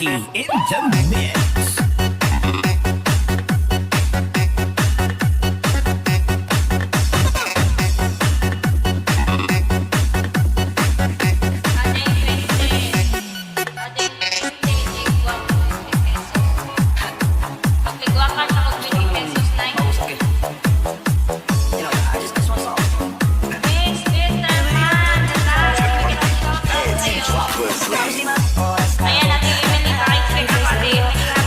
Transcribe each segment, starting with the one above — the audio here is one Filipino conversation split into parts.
Ricky in the mix. Ayan, natin yung nag-expect ako din. Baka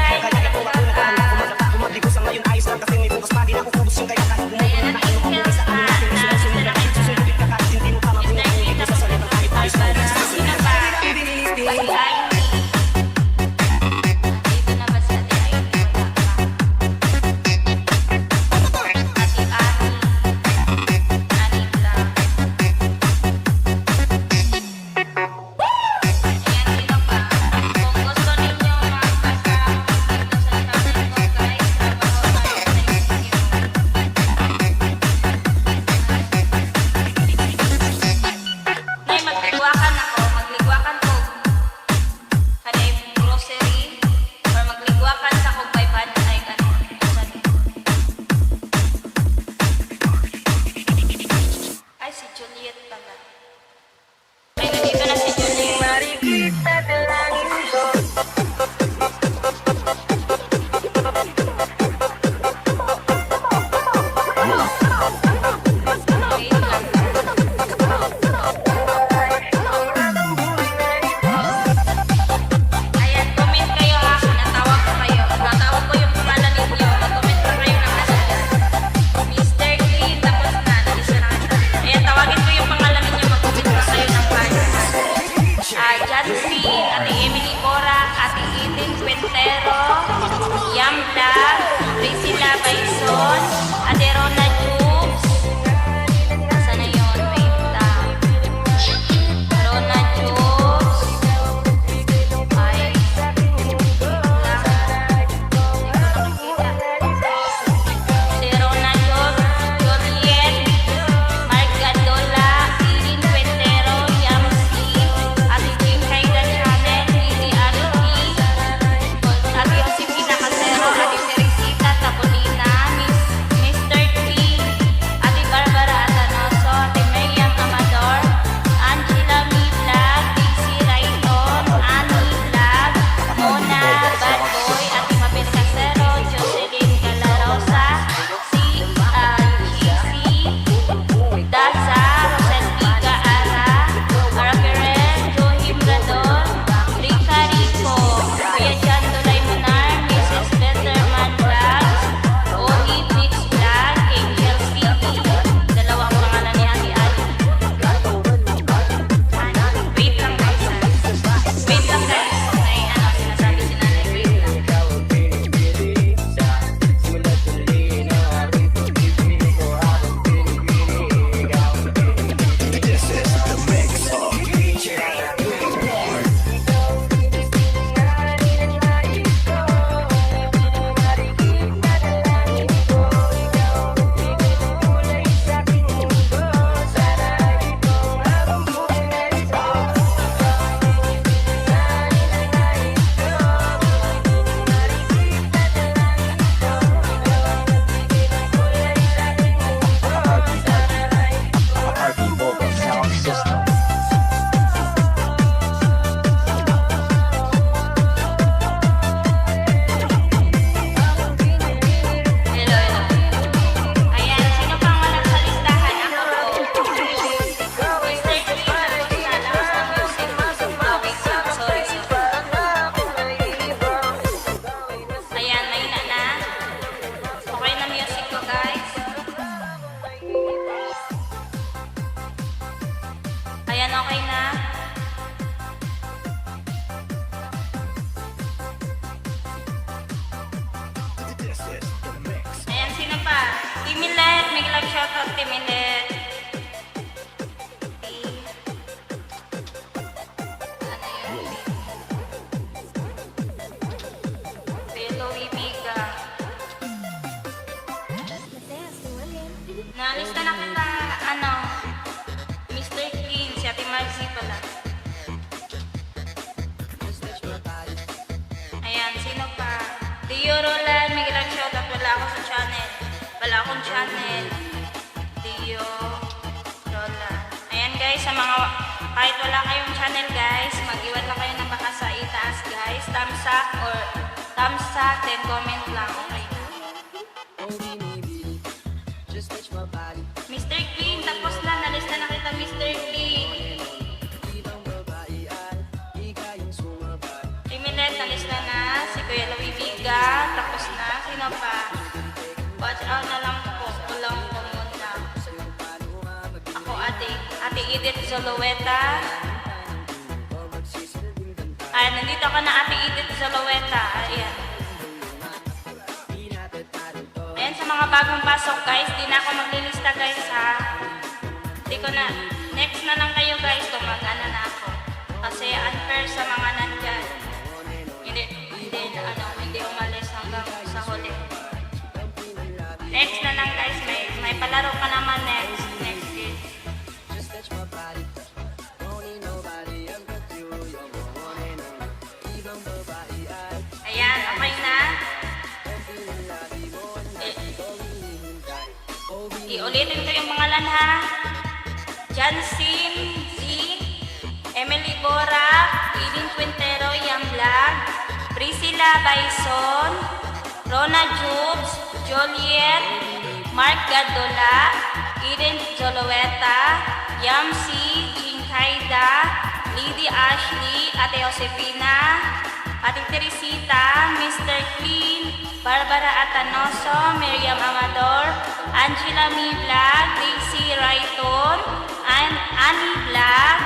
balik-balik na yung pangalan natin. Isang FB na. Timilet, may lang shoutout Timilet. Ano yun? Hello, Ibiga. Nalista na kita, Mr. Clean, si Ate Marcy pala. Ayan, sino pa? Dio Roland, may ilang shoutout. Wala ako sa channel. Wala akong channel. Dio Roland. Ayan guys, sa mga, kahit wala kayong channel guys, mag-iwan lang kayo ng baka sa itaas guys. Thumbs up or thumbs up, then comment lang. Okay. Mr. Clean, tapos na. Nalista na kita, Mr. Clean. Timilet, nalista na. Si Kuya Louie Biga, tapos na. Sino pa? Watch out na lang po. Kulang po muna. Ako, Ate Edith Zulueta. Nandito ka na, Ate Edith Zulueta. Ayan. Ayan, sa mga bagong pasok guys, di na ako maglilista guys ha. Di ko na, next na lang kayo guys, tumagana na ako. Kasi unfair sa mga nandyan. Hindi umalis hanggang sa huli. Next na lang guys, may palaro ka naman next game. Ayan, okay na. Iulitin ko yung pangalan ha. Jansin Z, Emily Bora, Eden Quintero, Yamblag, Priscilla Baison, Rona Jubes, Joliet, Mark Gadola, Eden Zulueta, Yamsi, Jinkaida, Lady Ashley, Ate Josefina, Ate Teresita, Mr. Clean, Barbara Atanoso, Miriam Amador, Angela Mi Vlog, Daisy Rayton, Annie Vlog,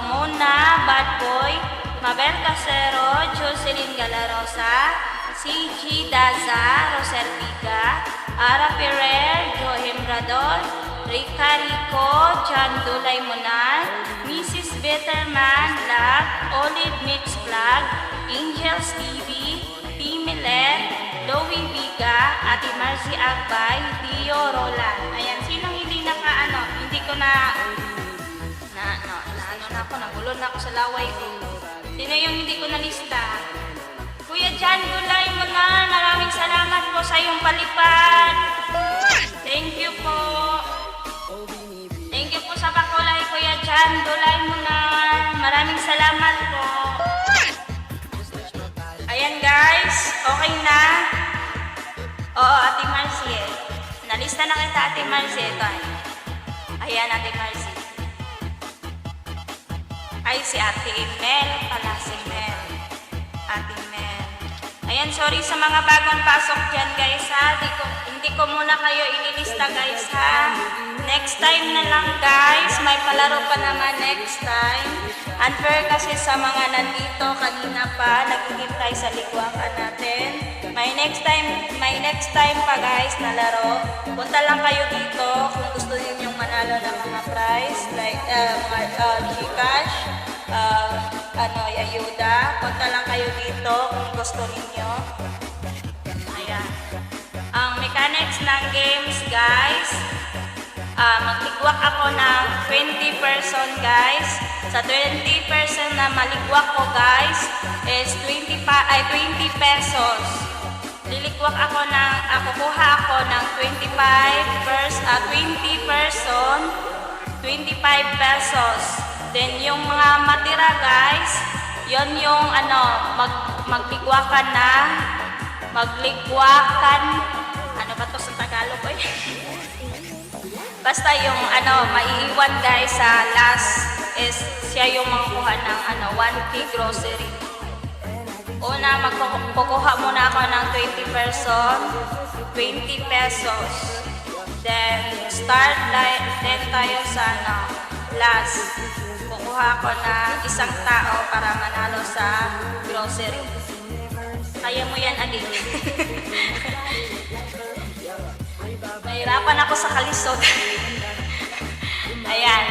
Mona Bad Boy, Mabel Casero, Jocelyn Galarosa, CG Daza, Rosel Viga, Ara Ferrer, Johem Radol, Rica Rico, John Dulay Monar, Mrs. Betterman Vlog, Olive Mix Vlog, Angels TV, Timilet, Louie Viga, Ate Marcy Agbay, Dio Roland. Ayan, sinong hindi hindi ko nagulo na ako sa laway ko. Sino yung hindi ko nalista? Kuya John Dulay Monar, maraming salamat po sa iyong palipad. Thank you po. Thank you po sa pakulay, Kuya John Dulay Monar. Maraming salamat po. Ayan guys, okay na. Oo, Ate Marcy. Nalista na kita, Ate Marcy. Ito. Ayan, Ate Marcy. Ay, si Ate Mel pala, si Mel. Ate Mel. Ayan, sorry sa mga bagong pasok dyan guys ha. Hindi ko muna kayo ililista guys ha. Next time na lang guys. May palaro pa naman next time. Unfair kasi sa mga nandito kanina pa. Naghihintay sa ligwakan natin. May next time pa guys na laro. Punta lang kayo dito kung gusto niyo yung manalo ng mga prize. Like Gcash. Ayuda. Punta lang kayo dito kung gusto ninyo. Ayan. Ang mechanics ng games, guys, magligwak ako ng 20 person, guys. Sa 20 person na maligwak ko, guys, is 20 pesos. Kukuha ako ng 20 person, 25 pesos. Then, yung mga matira, guys, yon yung magligwakan, ano ba to sa Tagalog, boy? Basta yung, maiiwan, guys, sa last is siya yung makukuha ng, 1P grocery. Una, magkukuha muna ako ng 20 pesos. Then, start then tayo sa, last. Kukuha ako ng isang tao para manalo sa grocery. Kaya mo yan, Adi. Nahirapan ako sa kalisod. Ayan.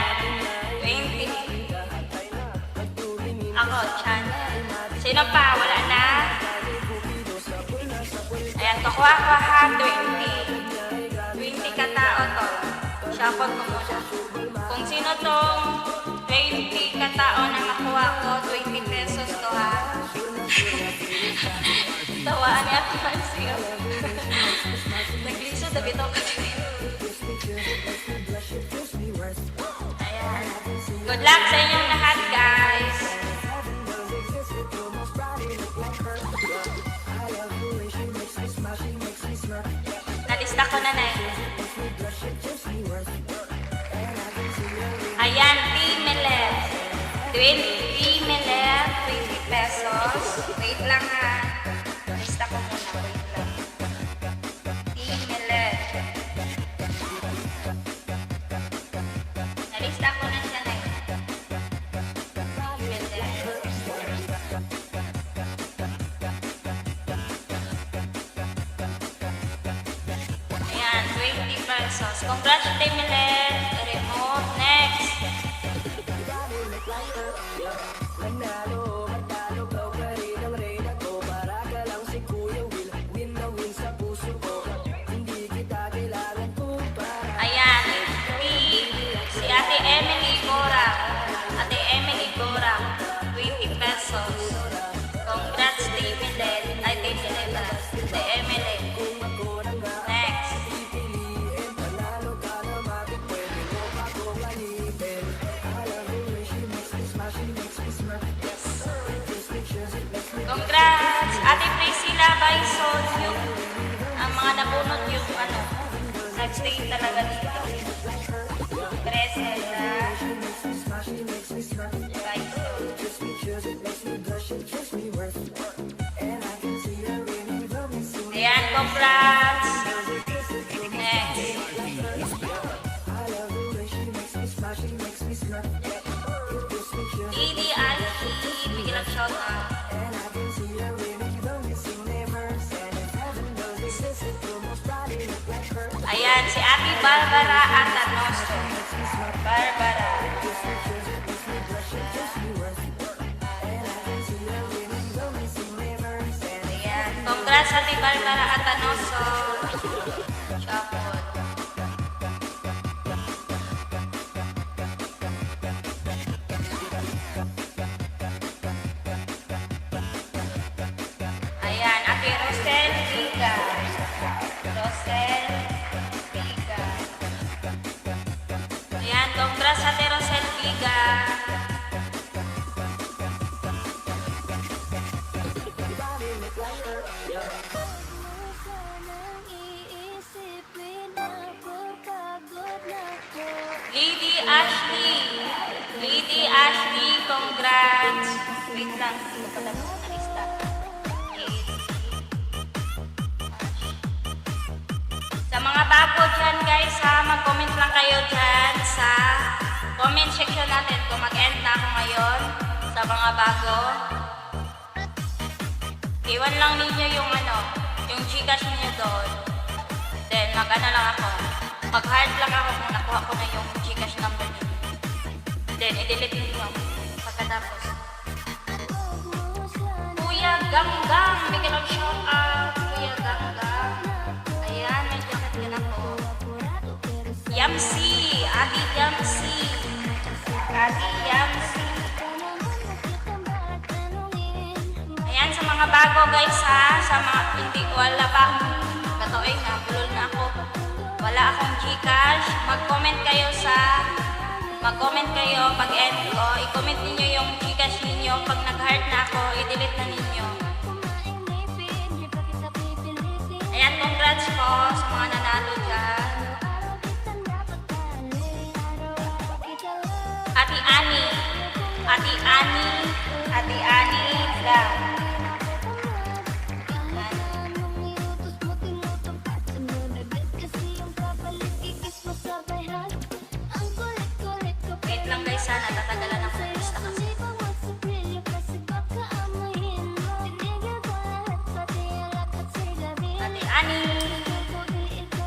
20. Ako, Chan. Sino pa? Wala na? Ayan, kukuha ko ha. 20. 20 katao to. Shuffle ko muna. Kung sino tong 20 katao na makuha ko, 20 pesos to ha. Tawaan niya ito siya. Nagliso, dabi to kasi. Ayan. Good luck sa inyong lahat, guys. Nalista ko na na eh. Ayan, T-Melet. 20 Melet, 20 pesos. Wait lang ha. Nalista ko muna, wait lang. T-Melet. Nalista ko na siya na eh. Ayan, 20 pesos. Congrats, T-Melet. Remove. Next. Ayan, si Ate Emily Gora. Ate Emily Gora, 20 pesos. Congrats, T-Melet. Ay, T-Melet. Ate Emily. Next. Congrats! Ate Priscilla Bison, yung ang mga nabunot yung ano, nagstay talaga dito. Priscilla Bison. Ayan, congrats! Next. Lady Alki, bigyan ng shout out. Ayan, si Ate Barbara Atanoso. Barbara. Ayan, congrats Ate Barbara Atanoso. Shopon. Ayan, Ate Rosel Liga. Rosel Liga. Ayan, congrats Ate Rosel Liga. Lady Ashley. Lady Ashley, congrats. Wait lang, hindi ko pala nalista. Sa mga bago dyan guys ha, mag-comment lang kayo dyan sa comment section natin kung mag-end na ako ngayon sa mga bago. Iwan lang ninyo yung ano, yung Gcash niyo doon. Then mag-ano lang ako, mag-heart lang ako kung nakuha ko na yung Gcash number niyo. Then i-delete niyo pagkatapos. Kuya Ganggang, bigyan ng shout out. Kuya Ganggang. Ayan, may jacket din ako. Yamsi, Ate Yamsi. Ate Yamsi. Ayan, sa mga bago guys ha, sa mga hindi, wala pa akong katoy na, bulol na ako. Wala akong Gcash. Mag-comment kayo pag-end ko. I-comment ninyo yung Gcash ninyo. Pag nag-heart na ako, i-delete na ninyo. Ayan, congrats po sa mga nanalo dyan. Ate Ani. Ate Ani. Ate Ani lang. Wait lang guys, sana tatagalan ako ng lista kasi. Ate Ani.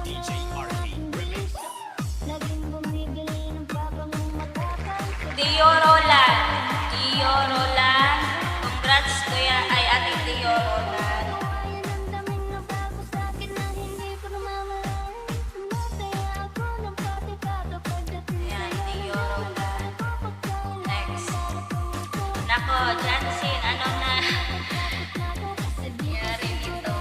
DJ RP. Dio Roland. Dio Roland. Congrats kuya ay ate Dio Roland. Ayan, Dio Roland. Next. Nako, Jansin, ano na? Nangyari dito.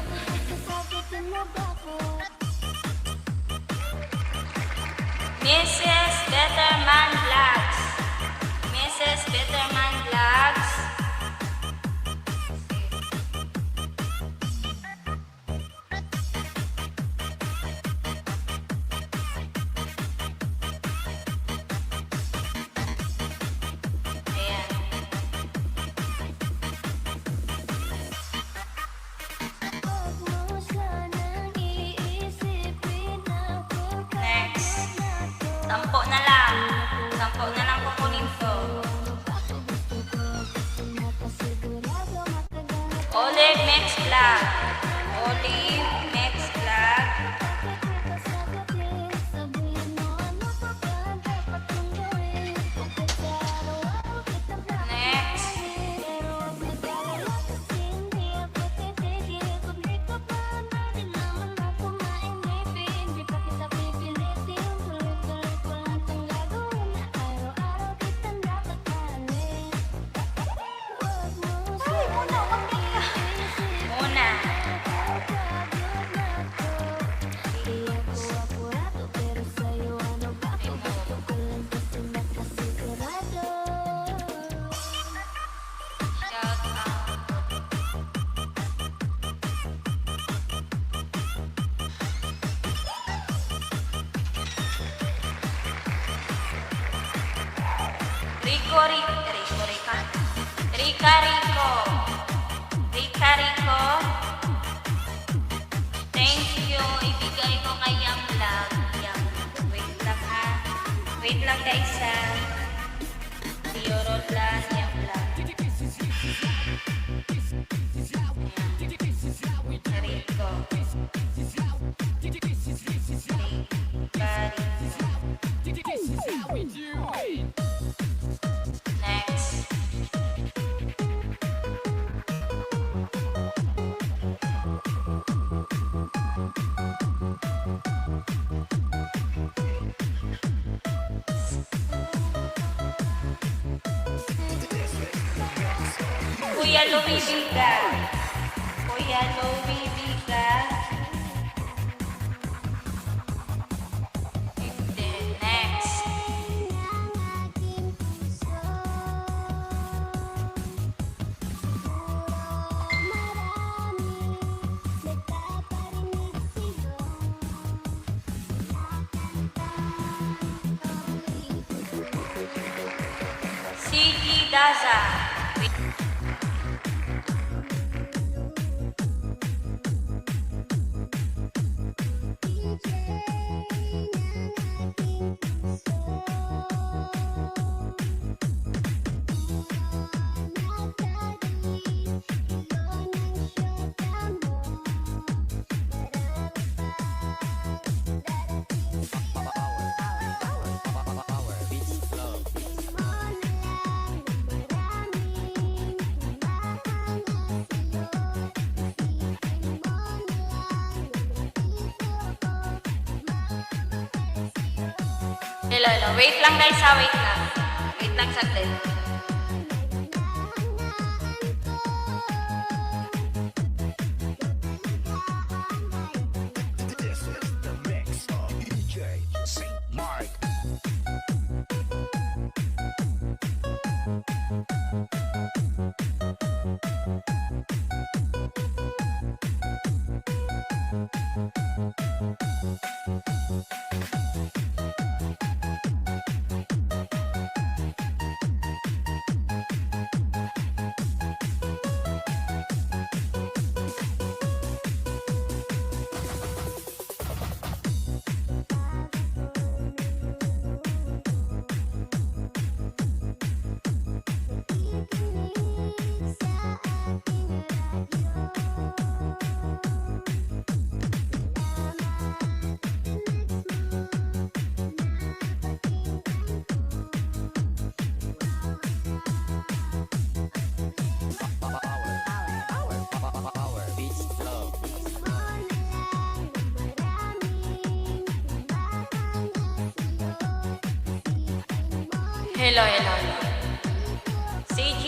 Mrs. Betterman Vlogs. Mrs. Betterman Vlogs. Ayan. Next. Sampo na lang. Sampo na lang kukunin to. Olive Max Vlog. Olive Max Vlog. Next. Muna. Shout out. Rico, Rica. Rica, Rico. Rica, Rico. Thank you. Ibigay ko kay Yang Vlog. Yang. Wait lang ha. Wait lang guys ha. Dio Roland, Yang Vlog. Ayan. Rico. Next. Kuya Louie Viga. Kuya Louie Viga. Hindi. Next. Sigi Daza. Hello. Wait lang guys ha, wait lang. Wait lang saglit. This is the mix of DJ St. Mark. Hello. CG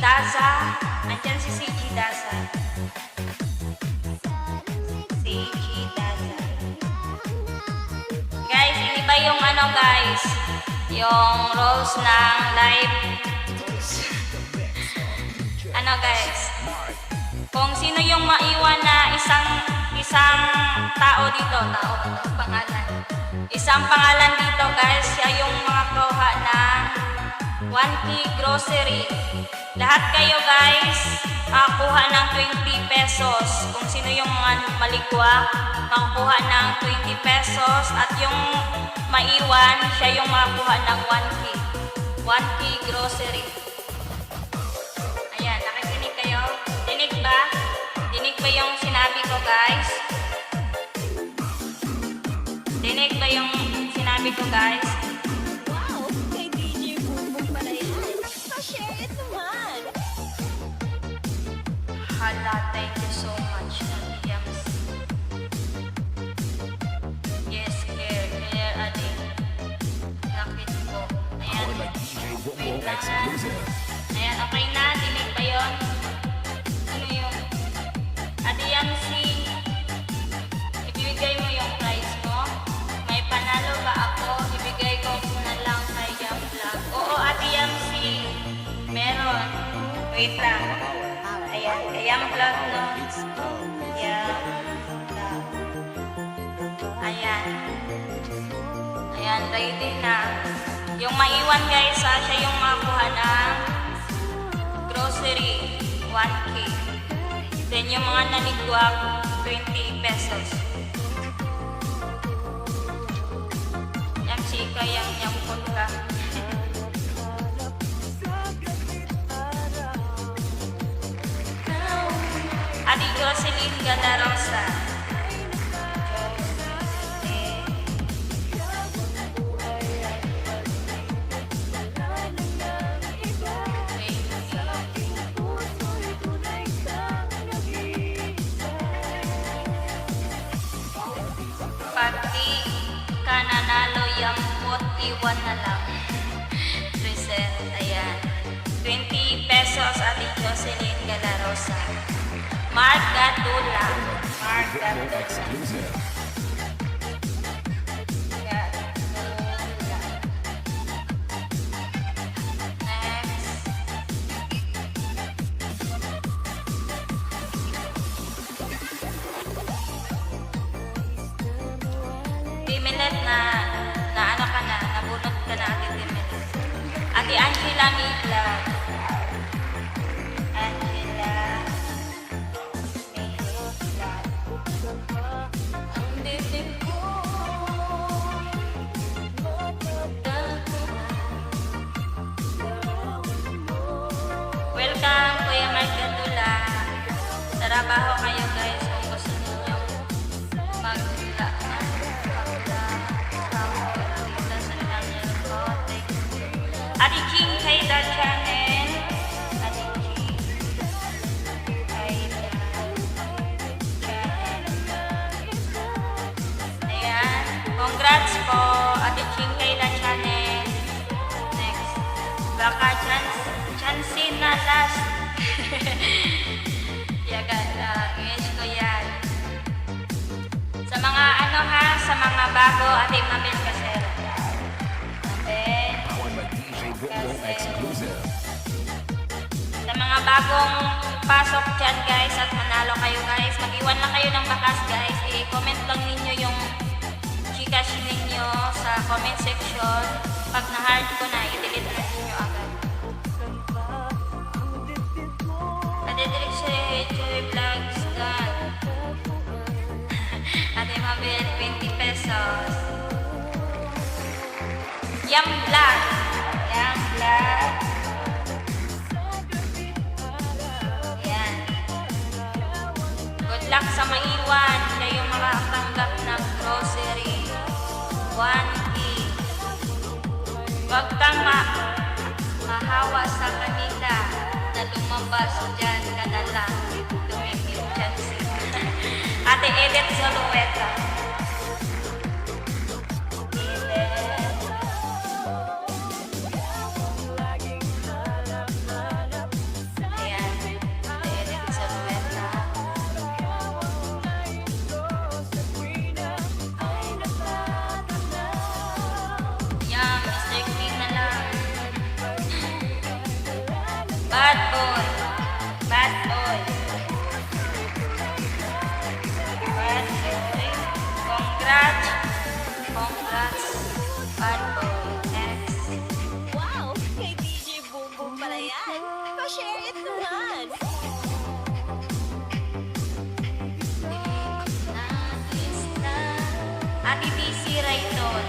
Daza. Andyan si CG Daza. CG Daza. Guys, hindi ba yung ano guys? Yung rules ng live. Ano guys? Kung sino yung maiwan na isang tao dito, pangalan. Isang pangalan dito guys, siya yung makakuha ng 1K grocery. Lahat kayo guys, makakuha ng 20 pesos. Kung sino yung mga maligwa, makakuha ng 20 pesos. At yung maiwan, siya yung makakuha ng 1K. 1K grocery. Ayan, nakikinig kayo? Dinig ba? Dinig ba yung sinabi ko guys? Dinig ba yung sinabi ko guys? Wow! Kay DJ Bumbong pala yan. Pa-share it naman! Hala, thank you so much. Yams. Yes, clear, adi. Nakit ko. Ayan. Powered by DJ Wait Bobo lang. Exclusive. Ayan, okay na. Dinig ba yun? Ano yun? Adi Yamsi, ibibigay mo yung prize mo? May panalo ba ako? Ibigay ko na lang kay Yam Vlog. Oo, Adi Yamsi. Meron. Wait lang. Ayan, kay Yam Vlog, no? Yam Vlog. Ayan. Ayan, ready na. Yung maiwan guys, siya yung makakuha ng grocery, 1K. Then yung mga nanigwak, 20 pesos. Yang chika, yang punta. Adi Jocelyn Galarosa. Pati ka nanalo yung pot, iwan na lang. Present, ayan. 20 pesos, Ate Jocelyn Galarosa. Mark Gatula. Mark Bobo Gatula. Exclusive. Gatula. Next. Timilet na ano ka na, nabunot ka na Ate Timilet. Ate Angela Migla. Angela Migla. Ang dibdib ko. Welcome, Kuya Mark Gatula. Tarabaho kayo guys kung gusto ninyo magla dito sa channel ko. Thank you. Ate Ching Kaida channel. Ate Ching Kaida channel. Ayan. Congrats po, Ate Ching Kaida channel. Next. Baka chance na last. Yaga, yes ko yan. Sa mga ano ha, sa mga bago, Ate Mabel Casero. Mabel Powered by DJ Bobo Exclusive. Sa mga bagong pasok dyan guys at manalo kayo guys, mag-iwan lang kayo ng bakas guys. I-comment lang ninyo yung Gcash ninyo sa comment section. Pag na-hard ko na, i-delete na ninyo agad. Ate Joy Vlogs done. Ate Mabel, 20 pesos. Yam Vlog. Yam Vlog. Yan. Good luck sa maiwan. Siya yung makatanggap ng grocery. 1K. Huwag kang mahawa sa kanila na lumabas dyan ka na lang. Tumimil dyan sila. Ate Edith Zolueta. Edith. Ate DC Rayton.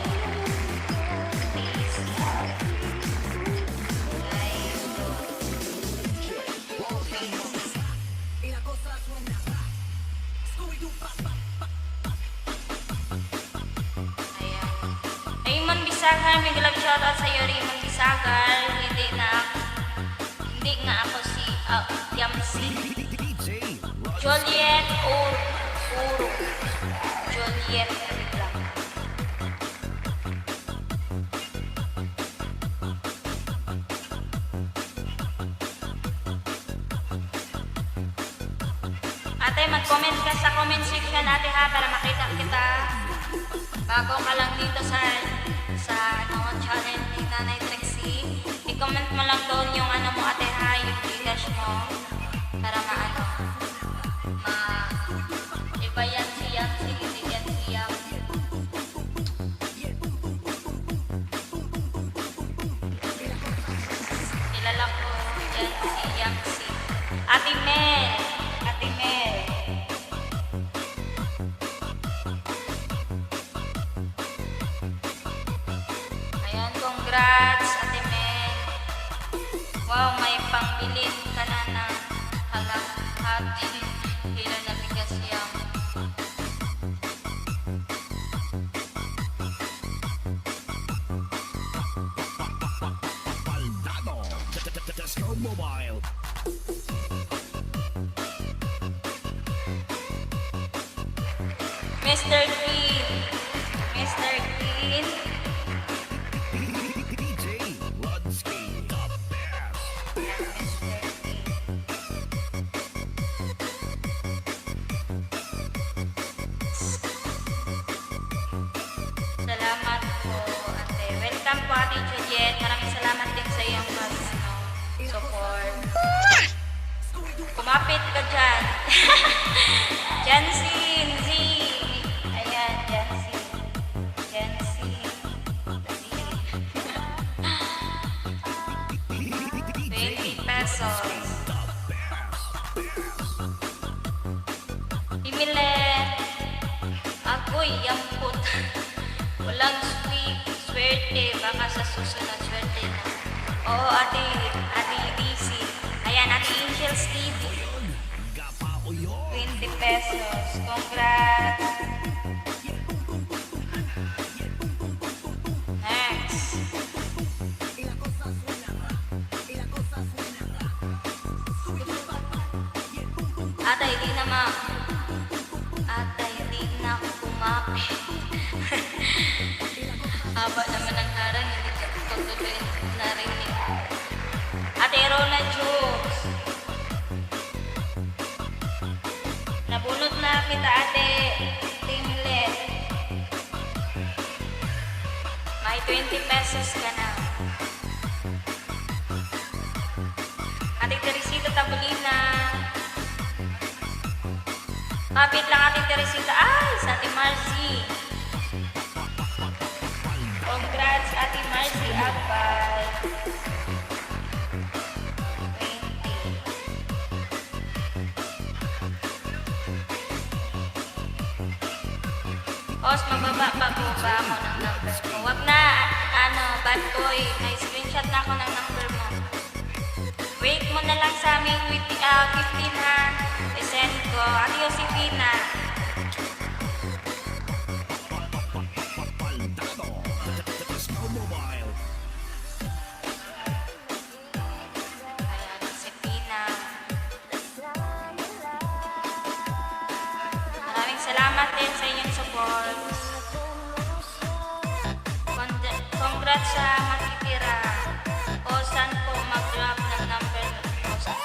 DC Ayan. Raymond Bisagar, may love shoutout sa'yo, Raymond Bisagar. Hindi nga ako si Yamsi. Juliet Uro. Juliet, wait lang. Ate, mag-comment ka sa comment section ate ha, para makita kita. Bago ka lang dito sa channel ni Nanay Trixie. I-comment mo lang doon yung ano mo ate ha, yung Gcash mo. Para iba yan siya, hindi yan siya. Kilala ko yan si Yamsi. Ate Mel. Ayan, congrats, Ate Mel. Wow, may pangbilin ka na ng kalahati kilo na bigas yan. Baldado. Disco Mobile. Mr. Clean. DJ Ludsky. The best. Salamat po, ate. Welcome po, ate Juliet. Maraming salamat din sa iyong support. Kumapit ka dyan. Jansin, Z. Ayan, Jansin. 20 pesos. Imilet. Agoy, yamput. Walang swerte. Baka sa susunod swerte na. Oo, ate DC. Ayan, ate Angels TV. 20 pesos. Congrats. Next. Ate, hindi na ako kumapit. Haba naman ang harang, hindi ka tutuloy narinig. Ate Rona Jokes. Nabunot na kita, ate Tinglet. May 20 pesos ka na. Ate Teresita Tabulina. Kapit lang ate Teresita. Ay, sa ate Marcy. Congrats, ate Marcy Agbal. 20. Os, magbaba pa po ba ako ng number mo? Wag na, bad boy. Na-screenshot na ako ng number mo. Wait mo na lang sa aming 15 ha. I-send ko. Ate Josefina. Baldado. Disco Mobile. Ayan, Josefina. Maraming salamat din sa inyong support. Congrats sa makikira. O saan po mag-drop ng number ko sa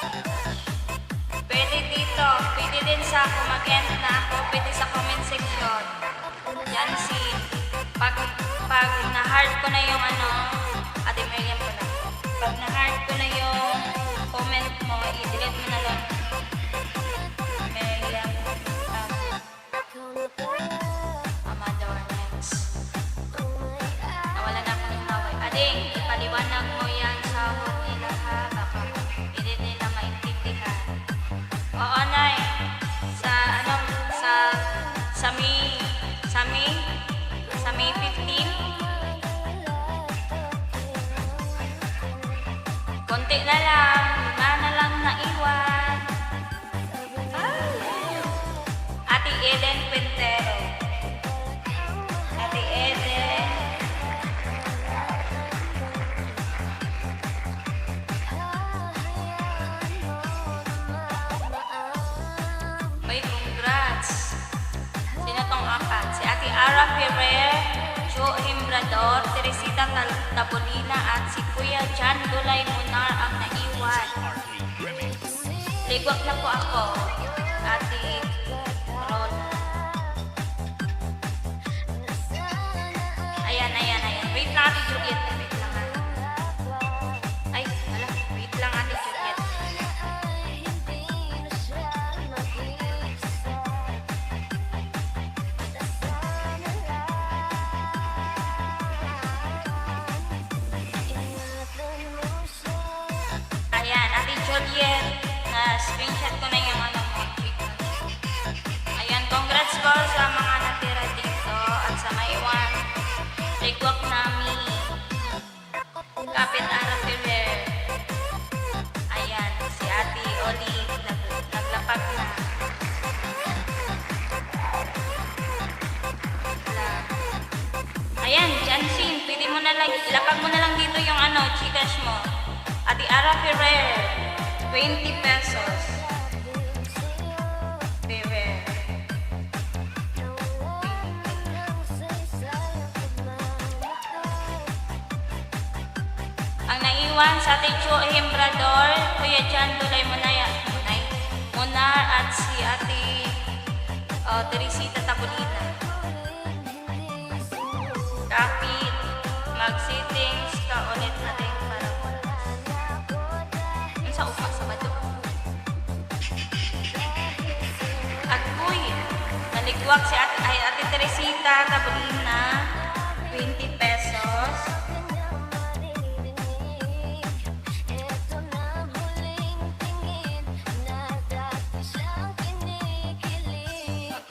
pwede dito. Pwede din sa comment na ako. Pwede sa comment section. Yan si pag na-heart ko na yung Ate Miriam ko na. Pag na-heart ko na yung comment mo, i-delete mo na lang. Miriam Amador next. Nawala na ako ng haway. Ading, ipaliwanag mo yan sa hug nila ha. Baka hindi nila maintindihan. Oo, Nay. Sami Eden Quintero. Ate Eden. Uy, congrats. Sino tong apat? Si Ate Ara Ferrer, Joe Hembrador, Teresita Tabolina at si Kuya Jan Dulay Munar ang naiwan. Ligwak na po ako. Ate Ron. Ayan. Wait lang, Ate Juliet. Wait lang. Ay, wala. Wait lang, Ate Juliet. Ayan, Ate Juliet. Na-screenshot ko na yung ano mo. Ayan, congrats po sa mga natira dito at sa maiwan. Ligwak namin. Kapit Ara Ferrer. Ayan, si Ate Olive. Naglapat na. Ayan, Jansin. Pwede mo na lang, ilapag mo na lang dito yung ano, Gcash mo. Ate Ara Ferrer. 20 pesos. Ferrer. Ang naiwan sa Ate Joe Hembrador, Kuya Jan Dulay Munar at si Ate Teresita Tabolina. Kapit, mag-settings ka ulit natin para sa upak sa bato. At kuy, naligwak si Ate Teresita Tabolina, 20 pesos.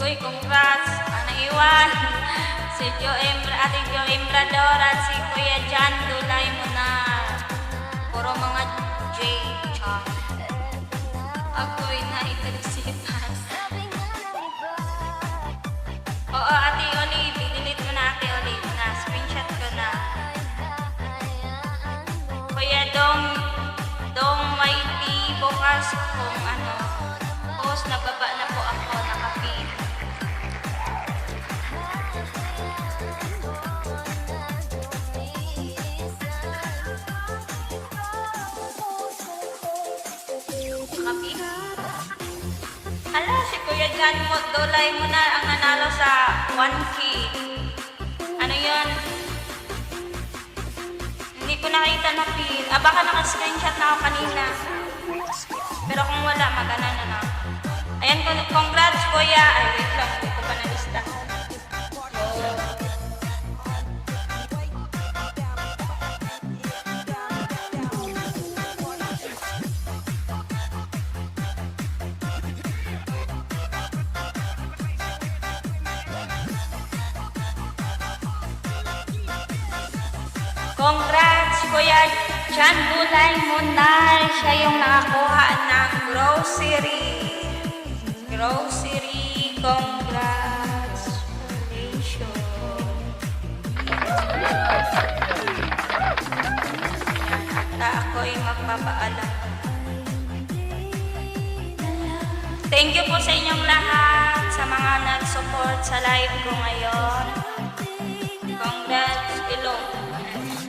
Kuy, congrats. Ang naiwan, si Ate Jo Embrador at si Kuya Jan Dulay Munar. Puro mga J. Char. Ako'y na-Teresita. Oo, Ate Olive. Delete mo na, Ate Olive. Screenshot ko na. Kuya Dong Mighty, bukas kung ano. Post, nababa na po ako, nakapin. Nakapin? Ala, si Kuya Jan Dulay Munar ang nanalo sa 1K. Ano yun? Hindi ko nakita na pin. Baka naka-screenshot na ako kanina. Pero kung wala, magana na na. Ayan, congrats Kuya. Ay, wait lang. Hindi ko pa nalista. Congrats, Kuya Jan Dulay Munar. Siya yung nakakuha ng grocery. Congratulations. At ako'y magpapaalam. Thank you po sa inyong lahat, sa mga nag-support sa live ko ngayon. Congrats, hello.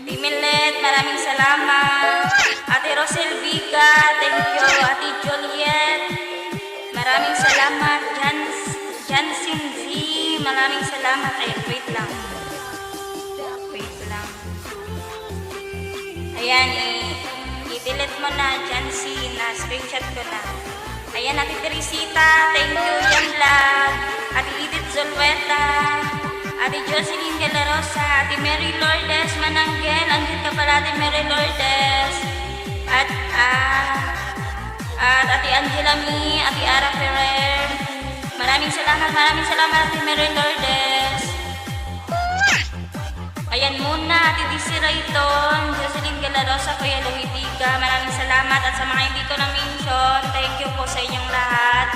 Timilet, maraming salamat. Ate Rosel Viga, thank you. Ate Juliet, maraming salamat. Jansin Z, maraming salamat. Ay, wait lang. Ayan, i-delete mo na, Jansin, na screenshot ko na. Ayan, Ate Teresita, thank you, Yamlag. Ate Edith Zolweta, Ate Jocelyn De La Rosa, Ate Mary Lourdes Mananggel, andun ka pala, Ate Mary Lourdes. At Ate Angela Mi, Ate Ara Ferrer. Maraming salamat, Ate Mary Lourdes. Ayan muna, Ate DC Rayton, Jocelyn De La Rosa, Kuya Luhitiga. Maraming salamat at sa mga hindi ko na-mention, thank you po sa inyong lahat.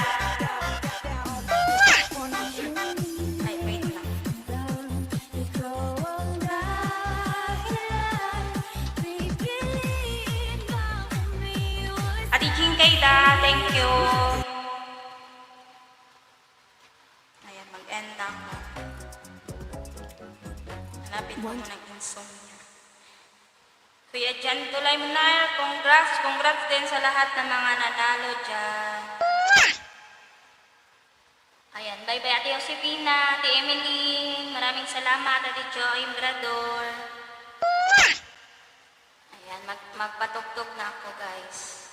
Jada. Thank you. Ayan, mag-end na ako. Hanapin ko muna ng insomnia. Kuya Jan Dulay Munar, congrats din sa lahat ng mga nanalo dyan. Ayan, bye-bye Ate Josefina, Ate Emily, maraming salamat Ate Joy Mirador. Ayan, magpatugtog na ako guys.